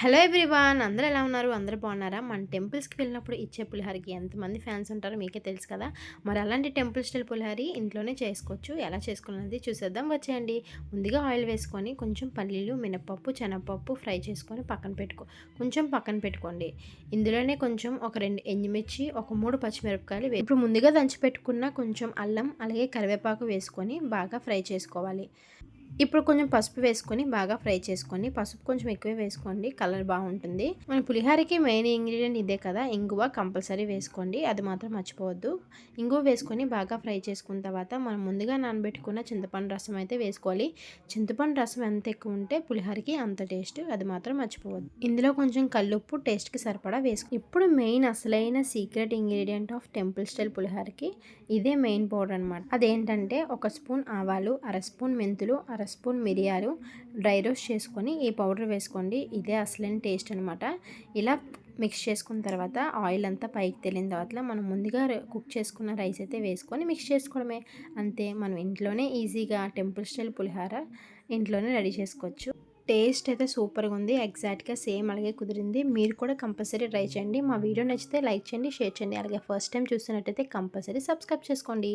Hello everyone, అందరూ ఎలా ఉన్నారు? అందరూ బాగున్నారా? మన టెంపుల్స్‌కి వెళ్ళినప్పుడు ఇచ్చే పులిహోరకి ఎంతమంది ఫ్యాన్స్ ఉంటారో మీకే తెలుసు కదా! మరి అలాంటి టెంపుల్ స్టైల్ పులిహోర ఇంట్లోనే చేసుకోవచ్చు. ఎలా చేసుకోవాలనేది చూసేద్దాం, వచ్చేయండి. ముందుగా ఆయిల్ వేసుకొని కొంచెం పల్లీలు, మినపప్పు, శనగపప్పు ఫ్రై చేసుకొని కొంచెం పక్కన పెట్టుకోండి. ఇందులోనే కొంచెం ఒక 2 ఎండుమిర్చి, ఒక 3 పచ్చిమిరపకాయలు ఇప్పుడు ముందుగా దంచి పెట్టుకున్న కొంచెం అల్లం, అలాగే కరివేపాకు వేసుకొని బాగా ఫ్రై చేసుకోవాలి. ఇప్పుడు కొంచెం పసుపు వేసుకొని బాగా ఫ్రై చేసుకొని, పసుపు కొంచెం ఎక్కువే వేసుకోండి, కలర్ బాగుంటుంది. మన పులిహోరకి మెయిన్ ఇంగ్రీడియంట్ ఇదే కదా, ఇంగువ కంపల్సరీ వేసుకోండి, అది మాత్రం మర్చిపోవద్దు. ఇంగువ వేసుకొని బాగా ఫ్రై చేసుకున్న తర్వాత మనం ముందుగా నానబెట్టుకున్న చింతపండు రసం అయితే వేసుకోవాలి. చింతపండు రసం ఎంత ఎక్కువ ఉంటే పులిహోరకి అంత టేస్ట్, అది మాత్రం మర్చిపోవద్దు. ఇందులో కొంచెం కల్లుప్పు టేస్ట్కి సరిపడా వేసుకో. ఇప్పుడు మెయిన్ అసలైన secret ingredient of temple style పులిహోరకి ఇదే మెయిన్ పౌడర్ అనమాట. అదేంటంటే ఒక స్పూన్ ఆవాలు, అర స్పూన్ మెంతులు, అర స్పూన్ మిరియాలు డ్రై రోస్ట్ చేసుకొని ఈ పౌడర్ వేసుకోండి. ఇదే అసలైన టేస్ట్ అనమాట. ఇలా మిక్స్ చేసుకున్న తర్వాత ఆయిల్ అంతా పైకి తేలిన తర్వాత మనం ముందుగా కుక్ చేసుకున్న రైస్ అయితే వేసుకొని మిక్స్ చేసుకోవడమే. అంతే, మనం ఇంట్లోనే ఈజీగా టెంపుల్ స్టైల్ పులిహోర ఇంట్లోనే రెడీ చేసుకోవచ్చు. టేస్ట్ అయితే సూపర్గా ఉంది. ఎగ్జాక్ట్గా సేమ్ అలాగే కుదిరింది. మీరు కూడా కంపల్సరీ ట్రై చేయండి. మా వీడియో నచ్చితే లైక్ చేయండి, షేర్ చేయండి. అలాగే ఫస్ట్ టైం చూస్తున్నట్టయితే కంపల్సరీ సబ్స్క్రైబ్ చేసుకోండి.